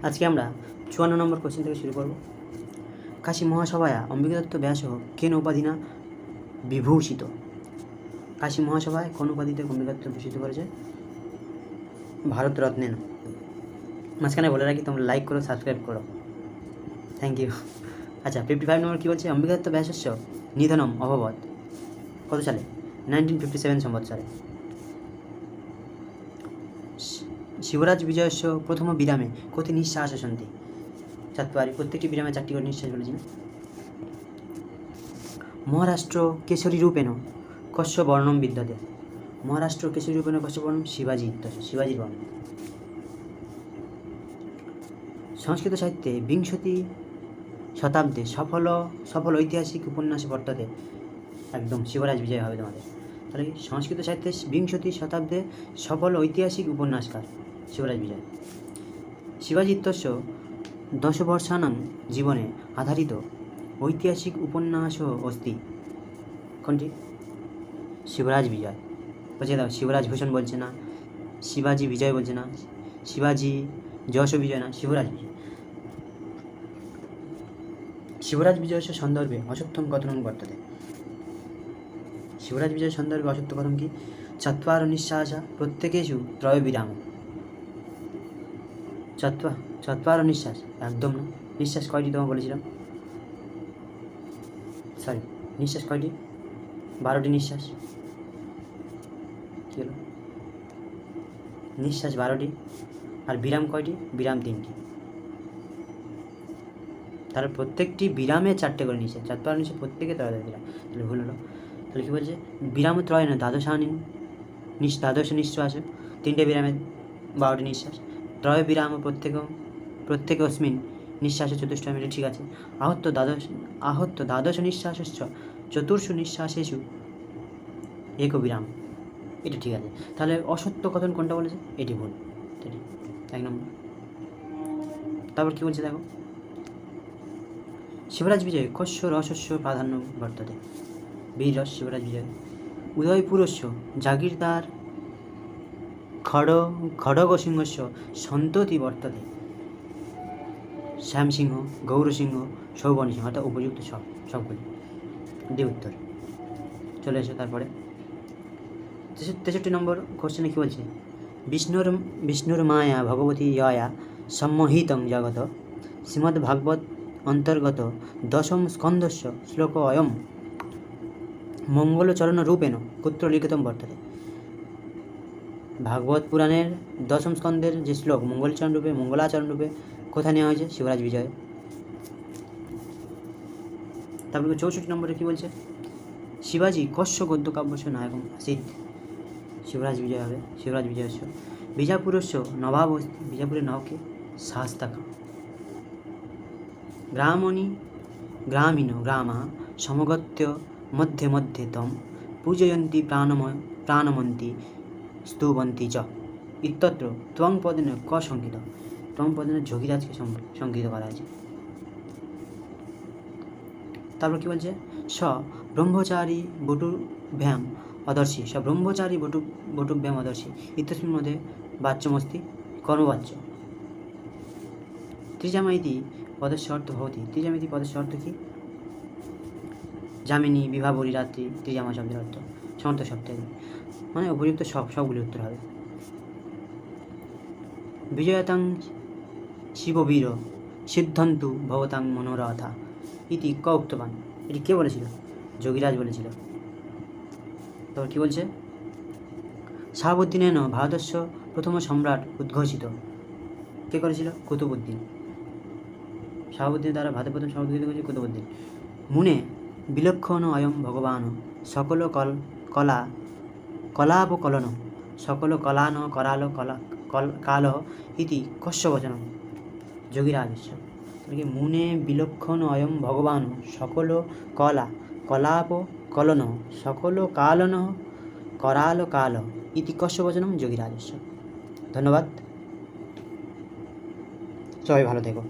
আজকে আমরা 54 নম্বর কোশ্চেন থেকে শুরু করব। কাশী মহাসভায়া অম্বিকা দত্ত ব্যাস কেন উপাধিনা বিভূষিত? কাশী মহাসভায় কোন উপাধিতে অম্বিকা দত্ত ভূষিত করেছে? ভারতরত্নেন। মাঝখানে বলে রাখি তোমরা লাইক করো, সাবস্ক্রাইব করো, থ্যাংক ইউ। আচ্ছা, 55 নম্বর কী বলছে? অম্বিকা দত্ত ব্যাসস্য নিধনম অভবৎ কত সালে? 1957 সম্বৎসরে। শিবরাজ বিজয়স্য প্রথম বিরামে কতি নিঃশ্বাস সন্তি? চারটি, প্রত্যেকটি বিরামে 4টি করে নিঃশ্বাস বলেছি না? মহারাষ্ট্র কেশরী রূপেণ কস্য বর্ণম বিদ্যতে? মহারাষ্ট্র কেশরী রূপেণ কস্য বর্ণম? শিবাজি ইত্যস্য, শিবাজির বর্ণ। সংস্কৃত সাহিত্যে বিংশতি শতাব্দে সফল ঐতিহাসিক উপন্যাস বর্ততে? একদম শিবরাজ বিজয় হবে তোমাদের। তাহলে সংস্কৃত সাহিত্যে বিংশতি শতাব্দে সফল ঐতিহাসিক উপন্যাসকার শিবরাজ বিজয়। শিবাজি ইত্যস্য দশবর্ষানাং জীবনে আধারিত ঐতিহাসিক উপন্যাসও অস্তি। কোনটি? শিবরাজ বিজয়। বলছে দাও, শিবরাজ ভূষণ বলছে না, শিবাজি বিজয় বলছে না, শিবাজি যশ বিজয় না, শিবরাজ বিজয়। শিবরাজ বিজয়স্য সন্দর্ভে অসত্যম কথনং বর্ততে? শিবরাজ বিজয় সন্দর্ভে অসত্য কথন কি? চত্বার নিঃশ্বাসা প্রত্যেকেষু ত্রয় বিরাম। চত্বার নিঃশ্বাস একদম না। নিঃশ্বাস কয়টি তোমার বলেছিলাম? সরি, নিঃশ্বাস কয়টি? 12টি নিঃশ্বাস। কী হলো? নিঃশ্বাস 12টি, আর বিরাম কয়টি? বিরাম 3টি। তাহলে প্রত্যেকটি বিরামে 4টে করে নিঃশ্বাস। চত্বার নিঃশ্বাস প্রত্যেকে ত্রয় বিরাম। তাহলে ভুল হলো। তাহলে কী বলছে? বিরাম ত্রয় না, দ্বাদশ নিঃশ্বাস, 3টে বিরামে 12টি নিঃশ্বাস। ত্রয় বিরাম প্রত্যেকে অস্মিন নিঃশ্বাসে চতুষ্ঠ মিলে, ঠিক আছে। আহত্য দ্বাদশ নিঃশ্বাসশ্চ চতুর্ষু নিঃশ্বাসেষু এক বিরাম, এটা ঠিক আছে। তাহলে অসত্য কথন কোনটা বলেছে? এটি ভুল, এটি 1 নম্বর। তারপর কী বলছে দেখো, শিবরাজ বিজয় কস্য রসস্য প্রাধান্য বর্ততে? বীররস শিবরাজ বিজয়। উদয়পুরস্য জাগিরদার খড়গসিংহস্য সন্ততি বর্ততে? শ্যামসিংহ, গৌরসিংহ, সৌবর্ণ সিংহ, অর্থাৎ উপযুক্ত সবগুলি দিয়ে উত্তর। চলে এসো তারপরে 63 নম্বর কোশ্চেনে কী বলছে? বিষ্ণুর মায়া ভগবতী ইয়া সম্মোহিতং জগত শ্রীমদ্ভাগবত অন্তর্গত 10ম স্কন্ধস্য শ্লোক অয়ম মঙ্গলচরণ রূপেণ কুত্র লিখিতম বর্ততে? ভাগবত পুরাণের 10ম স্কন্ধের যে শ্লোক মঙ্গলাচরণ রূপে কোথায় নেওয়া হয়েছে? শিবরাজ বিজয়। তারপরে 64 নম্বরে কী বলছে? শিবাজি কস্য গদ্য কাব্যস্য নায়কম আসিত? শিবরাজ বিজয় হবে, শিবরাজ বিজয়স্য। বিজাপুরস্য নবাব অস্তি? বিজাপুরের নবাবকে? শাস্তা খাঁ। গ্রামীণ গ্রামা সমগত্য মধ্যে মধ্যে তম পূজয়ন্তী প্রাণমন্তী স্তুবন্তী চ ইত্যত্র ত্বং পদেন ক সংকিত? ত্বং পদেন যোগীরাজকে সংকিত করা হয়েছে। তারপর কী বলছে? ব্রহ্মচারী বটুভ্যাম অদর্শী, ব্রহ্মচারী বটুভ্যাম অদর্শী ইত্যস্মিন মধ্যে বাচ্যমস্তি কর্মবাচ্য। ত্রিজামাইতি পদস্য অর্থ ভবতি? ত্রিজামিতি পদস্য অর্থ কী? যামিনী, বিভাবরী, রাত্রি, ত্রিজামা শব্দের অর্থ সমর্থ সপ্তাহে, মানে উপযুক্ত সবগুলি উত্তর হবে। বিজয়তাং শিববীর সিদ্ধন্তু ভবতাং মনোরথা ইতি ক উক্তবান? এটি কে বলেছিল? যোগীরাজ বলেছিল। তারপর কী বলছে? শাহাবুদ্দিনেন ভারতস্য প্রথম সম্রাট উদ্ঘোষিত? কে করেছিল? কুতুবুদ্দিন। শাহাবুদ্দিন দ্বারা ভারতের প্রথম সম্রাট উদ্ঘোষিত করেছে কুতুবুদ্দিন। মুনে বিলক্ষণ অয়ম ভগবান সকল কলাপকলন সকল কলান করাল কাল ইতি কস্য বচনম? যোগীরাজস্য। মুনে বিলক্ষণ অয়ম ভগবান সকল কলাপকলন সকল কালন করাল কাল ইতি কস্য বচনম? যোগীরাজস্য। ধন্যবাদ, সবাই ভালো থেকো।